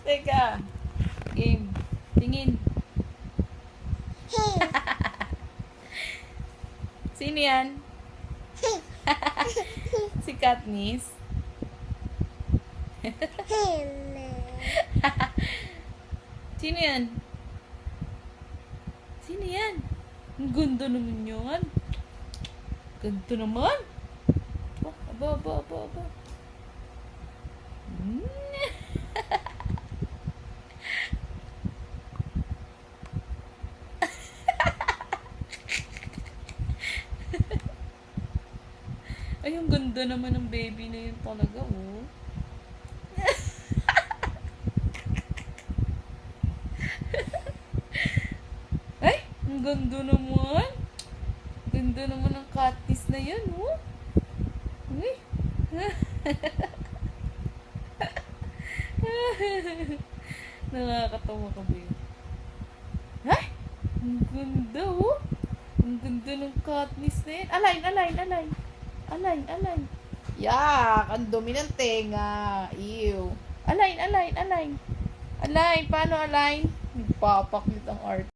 Teka. Game. Tingin. Sino yan? Si Katniss? Sino yan? Sino yan? Ang ganda naman yun. Ganda naman. Aba. Ay, ang ganda naman ng baby na yun talaga, oh. Ay, ang ganda naman. Ganda naman ng Katniss na yan, oh. Uy. Nakakatawa ka ba yun? Ay, ang ganda, oh. Ang ganda ng Katniss na yan. Align. Yak, ang dumi ng tenga. Ew. Align. Align, paano align? Nagpapaklit ang art.